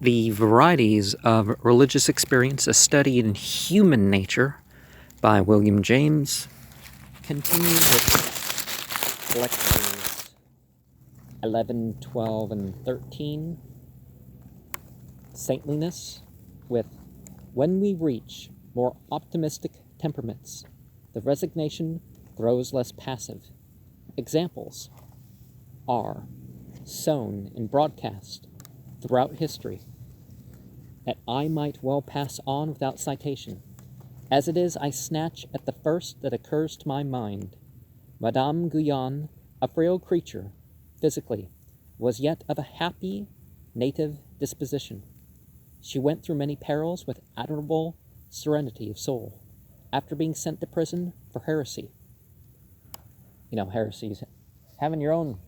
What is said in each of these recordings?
The Varieties of Religious Experience, a Study in Human Nature by William James, continues with lectures 11, 12, and 13. Saintliness, with when we reach more optimistic temperaments, the resignation grows less passive. Examples are sown and broadcast throughout history, that I might well pass on without citation. As it is, I snatch at the first that occurs to my mind. Madame Guyon, a frail creature, physically, was yet of a happy, native disposition. She went through many perils with admirable serenity of soul, after being sent to prison for heresy. You know, heresies, having your own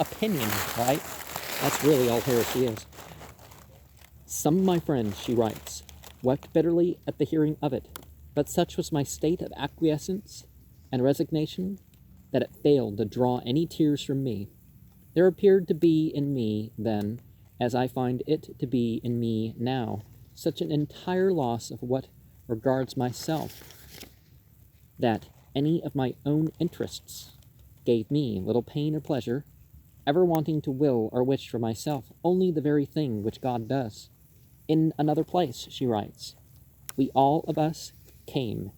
opinion, right? That's really all heresy is. Some of my friends, she writes, wept bitterly at the hearing of it, but such was my state of acquiescence and resignation that it failed to draw any tears from me. There appeared to be in me then, as I find it to be in me now, such an entire loss of what regards myself, that any of my own interests gave me little pain or pleasure, ever wanting to will or wish for myself only the very thing which God does. In another place, she writes, we all of us came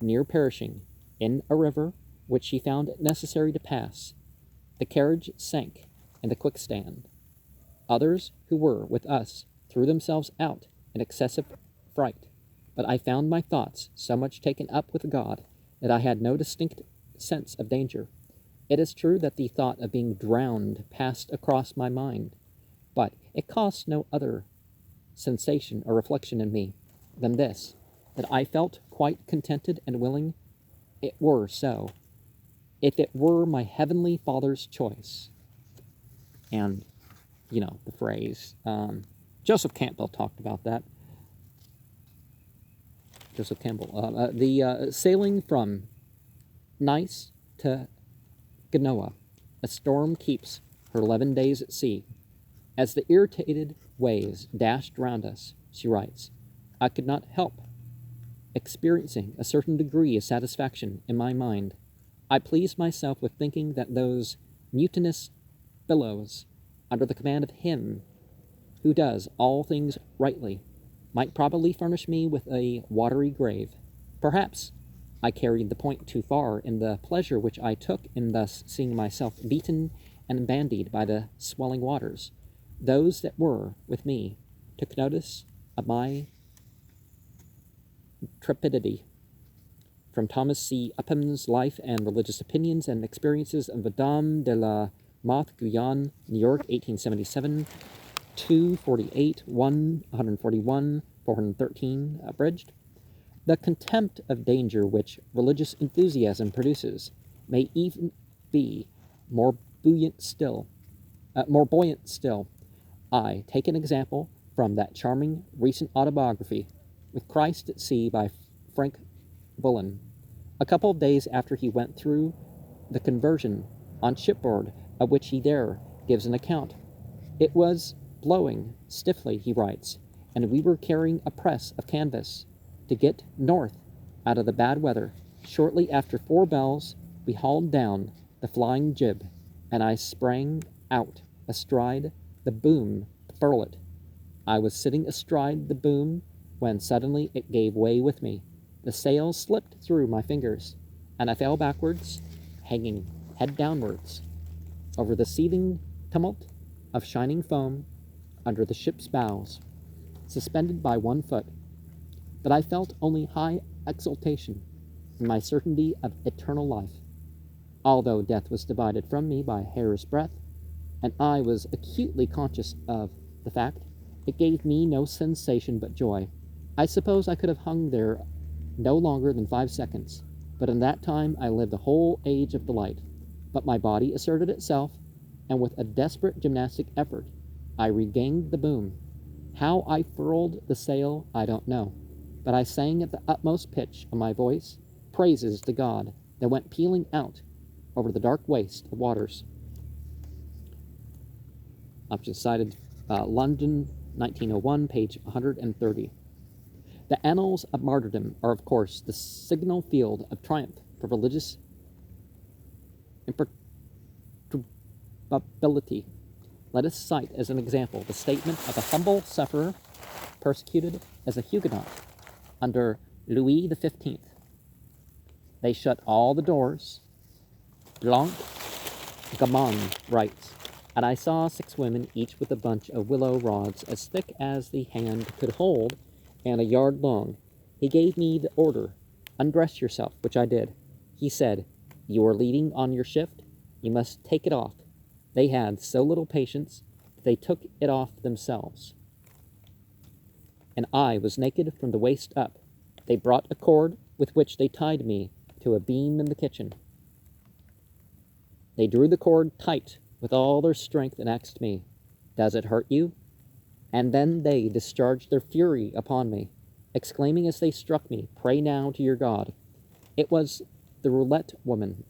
near perishing in a river which she found it necessary to pass. The carriage sank in the quickstand. Others who were with us threw themselves out in excessive fright, but I found my thoughts so much taken up with God that I had no distinct sense of danger. It is true that the thought of being drowned passed across my mind, but it caused no other sensation or reflection in me than this, that I felt quite contented and willing it were so, if it were my heavenly Father's choice. And, you know, the phrase, Joseph Campbell talked about that. Joseph Campbell. The sailing from Nice to Genoa, a storm keeps her 11 days at sea. As the irritated waves dashed round us, she writes, I could not help experiencing a certain degree of satisfaction in my mind. I pleased myself with thinking that those mutinous billows, under the command of Him who does all things rightly, might probably furnish me with a watery grave. Perhaps I carried the point too far in the pleasure which I took in thus seeing myself beaten and bandied by the swelling waters. Those that were with me took notice of my trepidity. From Thomas C. Upham's Life and Religious Opinions and Experiences of Madame de la Mothe Guyon, New York, 1877, 248, 141, 413, abridged. The contempt of danger which religious enthusiasm produces may even be more buoyant still. I take an example from that charming recent autobiography, With Christ at Sea by Frank Bullen. A couple of days after he went through the conversion on shipboard, of which he there gives an account. It was blowing stiffly, he writes, and we were carrying a press of canvas to get north out of the bad weather. Shortly after 4 bells, we hauled down the flying jib, and I sprang out astride the boom to furl it. I was sitting astride the boom when suddenly it gave way with me. The sail slipped through my fingers, and I fell backwards, hanging head downwards over the seething tumult of shining foam under the ship's bows, suspended by 1 foot. But I felt only high exultation in my certainty of eternal life, although death was divided from me by a hair's breadth, and I was acutely conscious of the fact. It gave me no sensation but joy. I suppose I could have hung there no longer than 5 seconds, but in that time I lived a whole age of delight. But my body asserted itself, and with a desperate gymnastic effort, I regained the boom. How I furled the sail, I don't know, but I sang at the utmost pitch of my voice praises to God that went pealing out over the dark waste of waters. I've just cited London, 1901, page 130. The annals of martyrdom are, of course, the signal field of triumph for religious imperturbability. Let us cite as an example the statement of a humble sufferer persecuted as a Huguenot under Louis XV. They shut all the doors. Blanc Gammon writes, and I saw 6 women, each with a bunch of willow rods as thick as the hand could hold, and a yard long. He gave me the order, undress yourself, which I did. He said, you are leading on your shift, you must take it off. They had so little patience that they took it off themselves. And I was naked from the waist up. They brought a cord with which they tied me to a beam in the kitchen. They drew the cord tight with all their strength and asked me, does it hurt you? And then they discharged their fury upon me, exclaiming as they struck me, pray now to your God. It was the roulette woman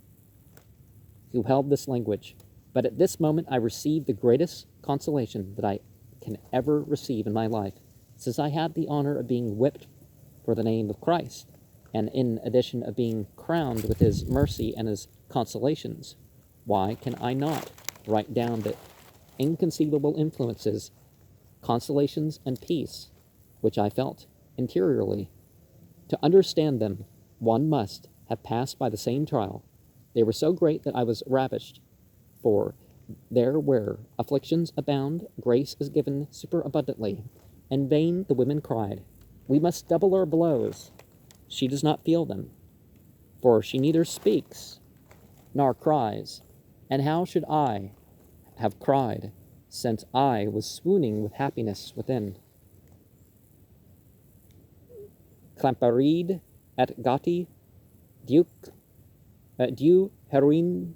who held this language, but at this moment I received the greatest consolation that I can ever receive in my life, since I had the honor of being whipped for the name of Christ, and in addition of being crowned with his mercy and his consolations. Why can I not write down the inconceivable influences, consolations, and peace which I felt interiorly? To understand them, one must have passed by the same trial. They were so great that I was ravished, for there where afflictions abound, grace is given superabundantly. In vain the women cried, we must double our blows. She does not feel them, for she neither speaks nor cries. And how should I have cried, since I was swooning with happiness within? Clamparide et Gatti, Dieu Heroine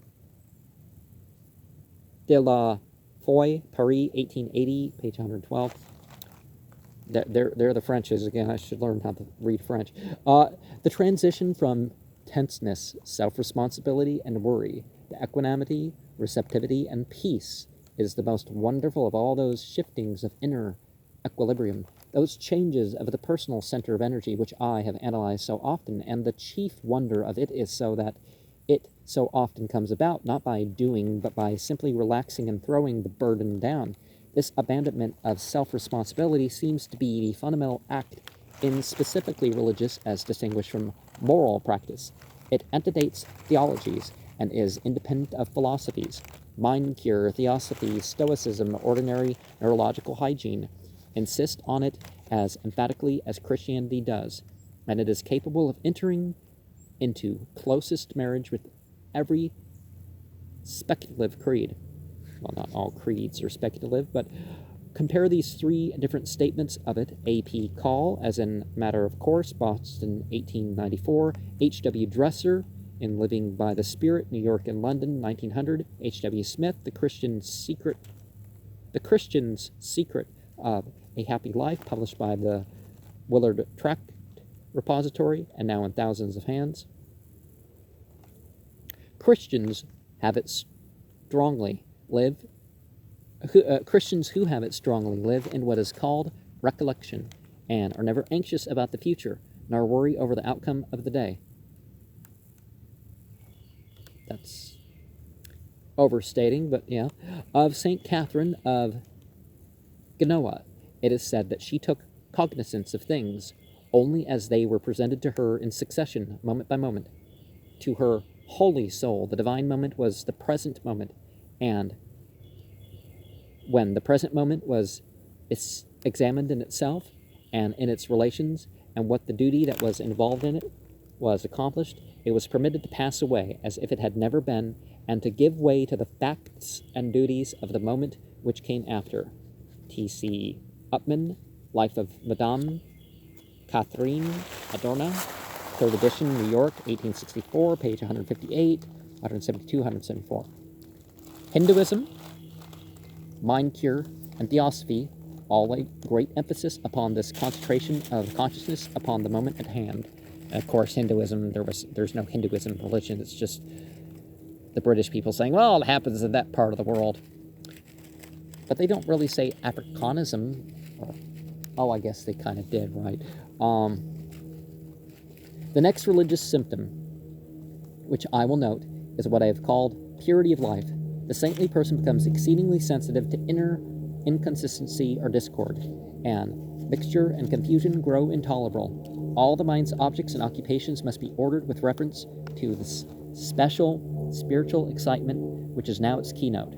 de la Foy, Paris, 1880, page 112. They're the Frenches. Again, I should learn how to read French. The transition from tenseness, self-responsibility, and worry to equanimity, receptivity, and peace is the most wonderful of all those shiftings of inner equilibrium, those changes of the personal center of energy which I have analyzed so often, and the chief wonder of it is so that it so often comes about, not by doing, but by simply relaxing and throwing the burden down. This abandonment of self-responsibility seems to be the fundamental act in specifically religious as distinguished from moral practice. It antedates theologies and is independent of philosophies. Mind cure, theosophy, stoicism, ordinary neurological hygiene insist on it as emphatically as Christianity does, and it is capable of entering into closest marriage with every speculative creed. Well, not all creeds are speculative, but compare these 3 different statements of it. A.P. Call, as in Matter of Course, Boston, 1894. H.W. Dresser, in Living by the Spirit, New York and London, 1900. H.W. Smith, The Christian's Secret of a Happy Life, published by the Willard Tract Repository, and now in thousands of hands. Christians who have it strongly live in what is called recollection, and are never anxious about the future, nor worry over the outcome of the day. That's overstating, but yeah. Of St. Catherine of Genoa, it is said that she took cognizance of things only as they were presented to her in succession, moment by moment. To her holy soul, the divine moment was the present moment, and when the present moment was examined in itself and in its relations, and what the duty that was involved in it was accomplished, it was permitted to pass away as if it had never been, and to give way to the facts and duties of the moment which came after. T.C. Upman, Life of Madame Catherine Adorno, 3rd edition, New York, 1864, page 158, 172, 174. Hinduism, mind cure, and theosophy all lay great emphasis upon this concentration of consciousness upon the moment at hand. And of course, Hinduism, there's no Hinduism religion. It's just the British people saying, well, it happens in that part of the world. but they don't really say Africanism. Or, oh, I guess they kind of did, right? The next religious symptom, which I will note, is what I have called purity of life. The saintly person becomes exceedingly sensitive to inner inconsistency or discord, and mixture and confusion grow intolerable. All the mind's objects and occupations must be ordered with reference to this special spiritual excitement, which is now its keynote.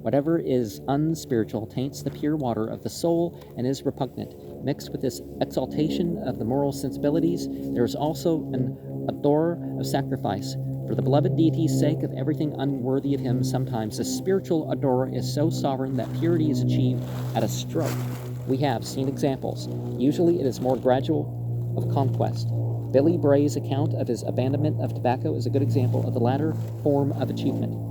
Whatever is unspiritual taints the pure water of the soul and is repugnant. Mixed with this exaltation of the moral sensibilities, there is also an ardor of sacrifice. For the beloved deity's sake of everything unworthy of him, sometimes the spiritual ardor is so sovereign that purity is achieved at a stroke. We have seen examples. Usually it is more gradual of conquest. Billy Bray's account of his abandonment of tobacco is a good example of the latter form of achievement.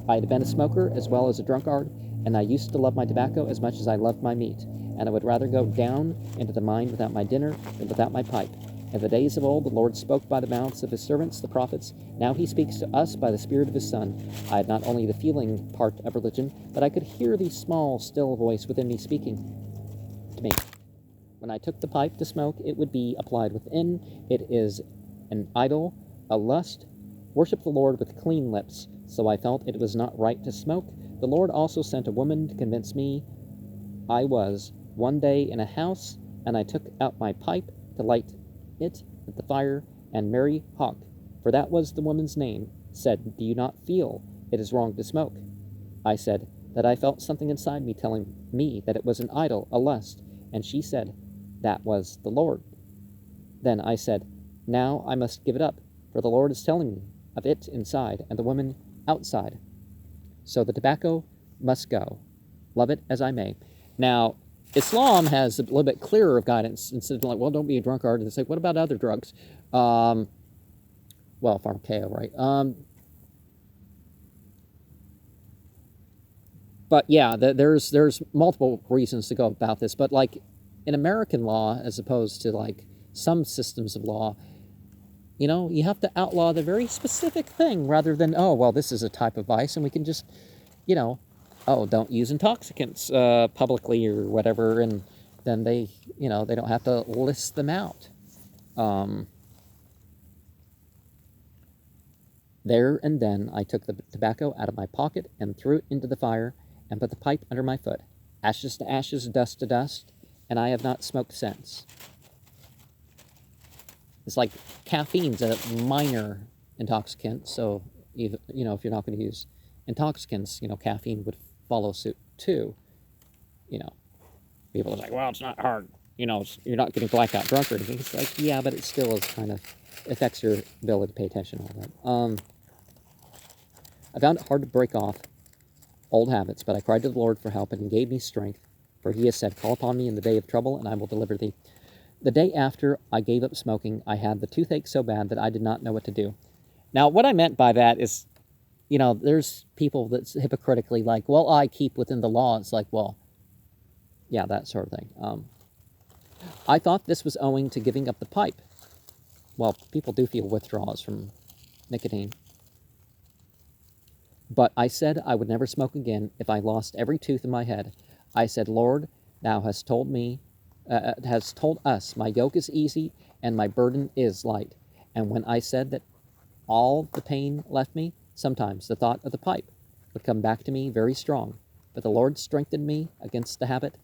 I had been a smoker as well as a drunkard, and I used to love my tobacco as much as I loved my meat, and I would rather go down into the mine without my dinner than without my pipe. In the days of old, the Lord spoke by the mouths of his servants, the prophets. Now he speaks to us by the Spirit of his Son. I had not only the feeling part of religion, but I could hear the small, still voice within me speaking to me. When I took the pipe to smoke, it would be applied within. It is an idol, a lust. Worship the Lord with clean lips. So I felt it was not right to smoke. The Lord also sent a woman to convince me. I was one day in a house, and I took out my pipe to light it at the fire, and Mary Hawk, for that was the woman's name, said, "Do you not feel it is wrong to smoke?" I said that I felt something inside me telling me that it was an idol, a lust, and she said that was the Lord. Then I said, now I must give it up, for the Lord is telling me of it inside, and the woman outside. So the tobacco must go, love it as I may. Now, Islam has a little bit clearer of guidance. Instead of like, well, don't be a drunkard. And it's like, what about other drugs? Well, pharmakeia, right? But yeah, there's multiple reasons to go about this. But like in American law, as opposed to like some systems of law, you know, you have to outlaw the very specific thing rather than, oh, well, this is a type of vice, and we can just, you know, oh, don't use intoxicants publicly or whatever, and then they, you know, they don't have to list them out. There and then I took the tobacco out of my pocket and threw it into the fire and put the pipe under my foot. Ashes to ashes, dust to dust, and I have not smoked since. It's like caffeine's a minor intoxicant, so even, you know, if you're not going to use intoxicants, you know, caffeine would follow suit too. You know, people are like, well, it's not hard, you know, you're not getting blackout drunk or anything. It's like, yeah, but it still is kind of affects your ability to pay attention to all that. I found it hard to break off old habits, but I cried to the Lord for help, and he gave me strength, for he has said, call upon me in the day of trouble, and I will deliver thee. The day after I gave up smoking, I had the toothache so bad that I did not know what to do. Now, what I meant by that is, you know, there's people that's hypocritically like, well, I keep within the law. It's like, well, yeah, that sort of thing. I thought this was owing to giving up the pipe. Well, people do feel withdrawals from nicotine. But I said I would never smoke again if I lost every tooth in my head. I said, Lord, thou hast told me, has told us, my yoke is easy and my burden is light. And when I said that all the pain left me, sometimes the thought of the pipe would come back to me very strong. But the Lord strengthened me against the habit,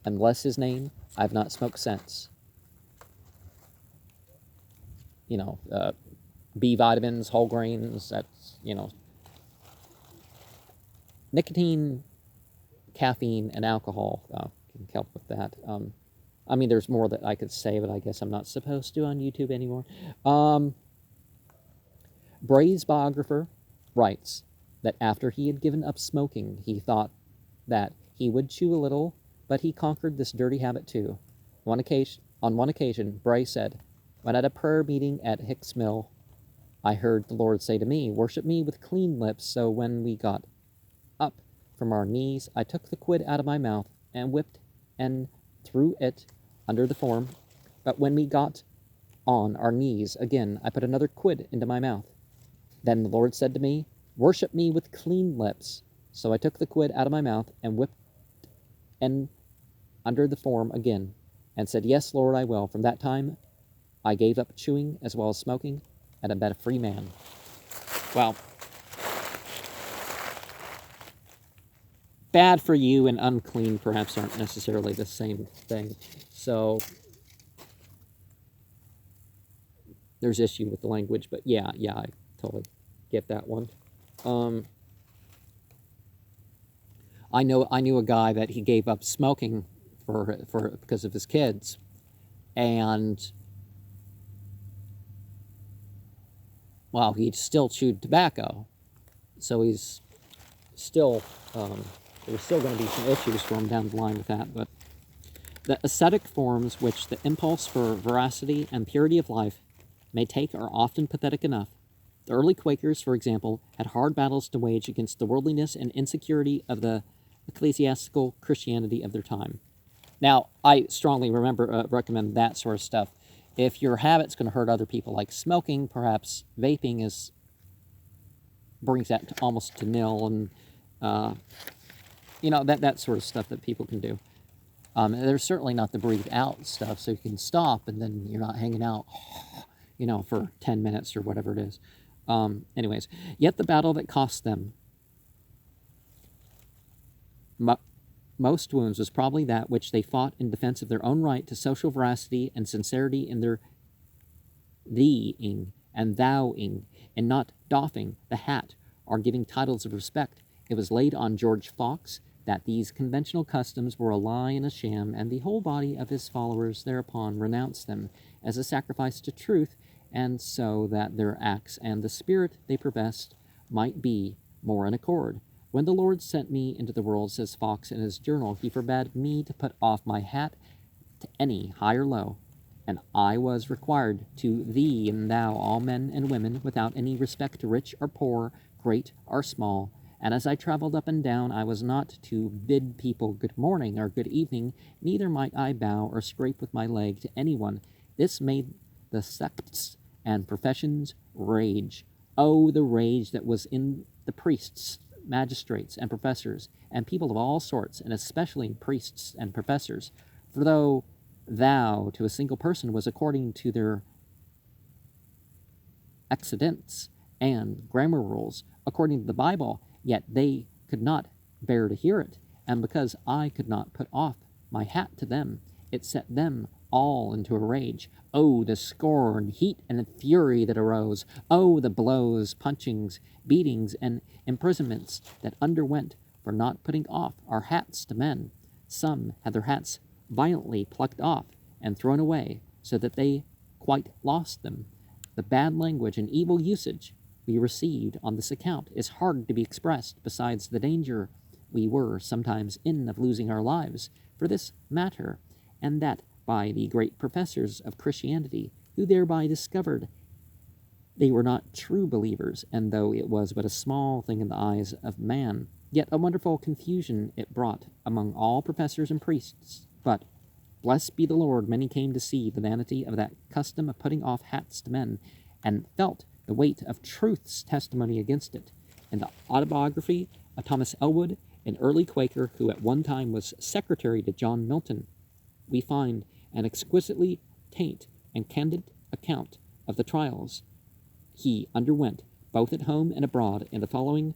and bless his name, I have not smoked since. You know, B vitamins, whole grains, that's, you know, nicotine, caffeine, and alcohol can help with that. I mean, there's more that I could say, but I guess I'm not supposed to on YouTube anymore. Bray's biographer writes that after he had given up smoking, he thought that he would chew a little, but he conquered this dirty habit too. On one occasion, Bray said, when at a prayer meeting at Hicks Mill, I heard the Lord say to me, worship me with clean lips. So when we got up from our knees, I took the quid out of my mouth and whipped and threw it under the form. But when we got on our knees again, I put another quid into my mouth. Then the Lord said to me, worship me with clean lips. So I took the quid out of my mouth and whipped and under the form again, and said, Yes, Lord, I will. From that time I gave up chewing as well as smoking, and am a free man. Well, bad for you and unclean perhaps aren't necessarily the same thing. So there's issue with the language, but yeah, I totally get that one. I knew a guy that he gave up smoking for because of his kids, and well, he still chewed tobacco, so he's still there's still going to be some issues for him down the line with that. But the ascetic forms which the impulse for veracity and purity of life may take are often pathetic enough. The early Quakers, for example, had hard battles to wage against the worldliness and insecurity of the ecclesiastical Christianity of their time. Now, I strongly recommend that sort of stuff. If your habit's going to hurt other people, like smoking, perhaps vaping brings that almost to nil, and that sort of stuff that people can do. There's certainly not the breathe out stuff, so you can stop and then you're not hanging out, for 10 minutes or whatever it is. Anyways, yet the battle that cost them most wounds was probably that which they fought in defense of their own right to social veracity and sincerity in their thee-ing and thou-ing, and not doffing the hat or giving titles of respect. It was laid on George Fox that these conventional customs were a lie and a sham, and the whole body of his followers thereupon renounced them as a sacrifice to truth, and so that their acts and the spirit they professed might be more in accord. When the Lord sent me into the world, says Fox in his journal, he forbade me to put off my hat to any high or low, and I was required to thee and thou all men and women, without any respect to rich or poor, great or small. And as I traveled up and down, I was not to bid people good morning or good evening, neither might I bow or scrape with my leg to anyone. This made the sects and professions rage. Oh, the rage that was in the priests, magistrates, and professors, and people of all sorts, and especially priests and professors. For though thou to a single person was according to their accidents and grammar rules, according to the Bible, yet they could not bear to hear it, and because I could not put off my hat to them, it set them all into a rage. Oh, the scorn, heat, and the fury that arose! Oh, the blows, punchings, beatings, and imprisonments that underwent for not putting off our hats to men. Some had their hats violently plucked off and thrown away, so that they quite lost them. The bad language and evil usage we received on this account is hard to be expressed, besides the danger we were sometimes in of losing our lives for this matter, and that by the great professors of Christianity, who thereby discovered they were not true believers, and though it was but a small thing in the eyes of man, yet a wonderful confusion it brought among all professors and priests. But, blessed be the Lord, many came to see the vanity of that custom of putting off hats to men, and felt the weight of truth's testimony against it. In the autobiography of Thomas Elwood, an early Quaker who at one time was secretary to John Milton, we find an exquisitely quaint and candid account of the trials he underwent, both at home and abroad, in the following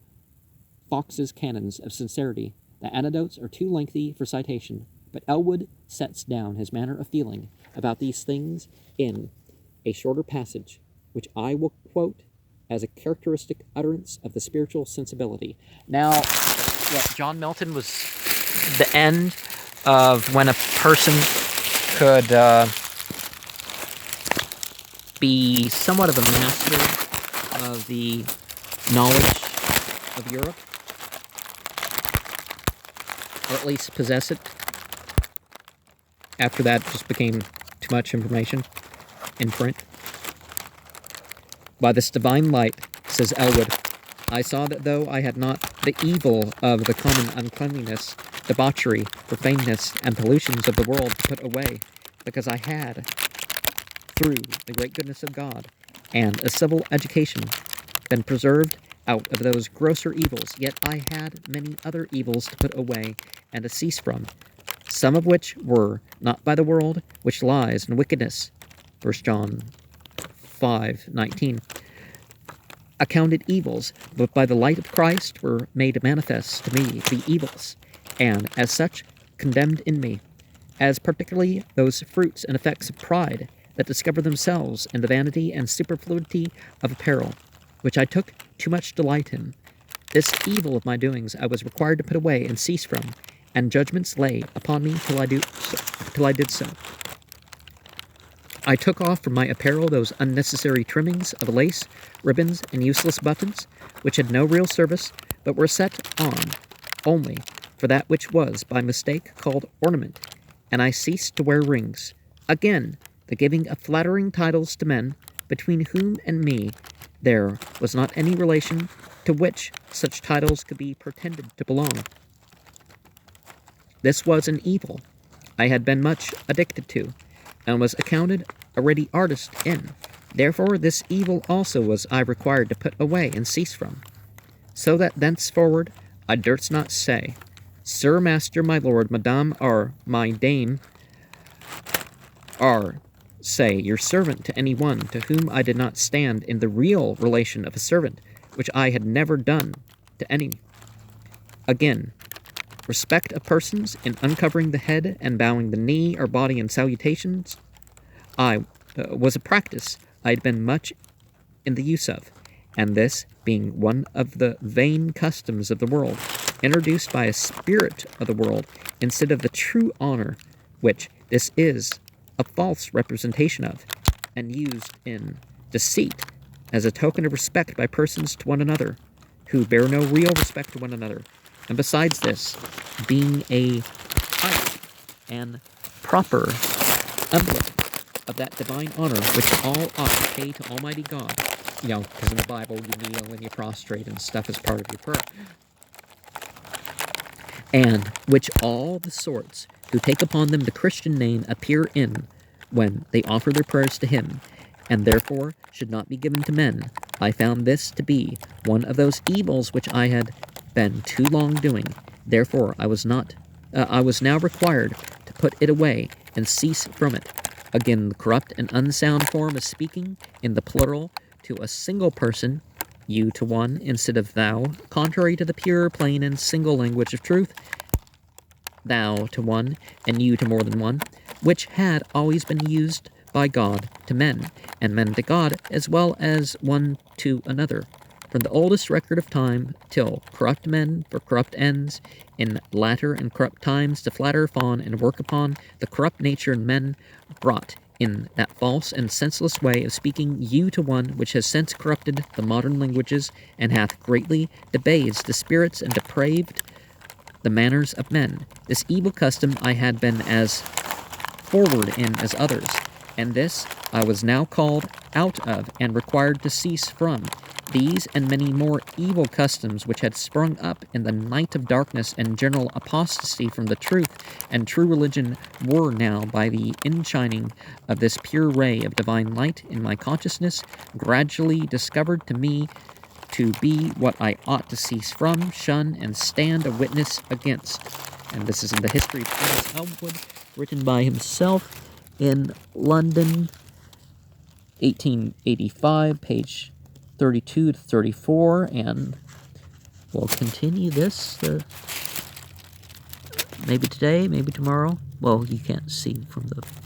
Fox's canons of sincerity. The anecdotes are too lengthy for citation, but Elwood sets down his manner of feeling about these things in a shorter passage, which I will quote as a characteristic utterance of the spiritual sensibility. Now, John Milton was the end of when a person could be somewhat of a master of the knowledge of Europe, or at least possess it. After that, it just became too much information in print. By this divine light, says Elwood, I saw that though I had not the evil of the common uncleanliness, debauchery, profaneness, and pollutions of the world to put away, because I had, through the great goodness of God and a civil education, been preserved out of those grosser evils, yet I had many other evils to put away and to cease from, some of which were not by the world, which lies in wickedness. 1 John 5:19. Accounted evils, but by the light of Christ were made manifest to me the evils, and as such condemned in me, as particularly those fruits and effects of pride that discover themselves in the vanity and superfluity of apparel, which I took too much delight in. This evil of my doings I was required to put away and cease from, and judgments lay upon me till I did so. I took off from my apparel those unnecessary trimmings of lace, ribbons, and useless buttons, which had no real service, but were set on only for that which was by mistake called ornament, and I ceased to wear rings. Again, the giving of flattering titles to men, between whom and me there was not any relation to which such titles could be pretended to belong. This was an evil I had been much addicted to, and was accounted a ready artist in. Therefore this evil also was I required to put away and cease from. So that thenceforward I durst not say, Sir, master, my lord, madame, or my dame, or say your servant to any one to whom I did not stand in the real relation of a servant, which I had never done to any. Again, respect of persons in uncovering the head and bowing the knee or body in salutations was a practice I had been much in the use of, and this being one of the vain customs of the world, introduced by a spirit of the world instead of the true honor, which this is a false representation of, and used in deceit as a token of respect by persons to one another, who bear no real respect to one another, and besides this, being a type and proper emblem of that divine honor which all ought to pay to Almighty God. You know, because in the Bible you kneel and you prostrate and stuff as part of your prayer. And which all the sorts who take upon them the Christian name appear in when they offer their prayers to him, and therefore should not be given to men. I found this to be one of those evils which I had been too long doing. Therefore I was now required to put it away and cease from it. Again, the corrupt and unsound form of speaking in the plural to a single person, you to one instead of thou, contrary to the pure, plain, and single language of truth, thou to one and you to more than one, which had always been used by God to men, and men to God, as well as one to another, from the oldest record of time till corrupt men for corrupt ends, in latter and corrupt times to flatter, fawn, and work upon the corrupt nature in men, brought in that false and senseless way of speaking you to one, which has since corrupted the modern languages, and hath greatly debased the spirits and depraved the manners of men. This evil custom I had been as forward in as others, and this I was now called out of and required to cease from. These and many more evil customs which had sprung up in the night of darkness and general apostasy from the truth and true religion were now, by the inshining of this pure ray of divine light in my consciousness, gradually discovered to me to be what I ought to cease from, shun, and stand a witness against. And this is in the History of Thomas Elwood, written by himself in London, 1885, page 32 to 34, and we'll continue this maybe today, maybe tomorrow. Well, you can't see from the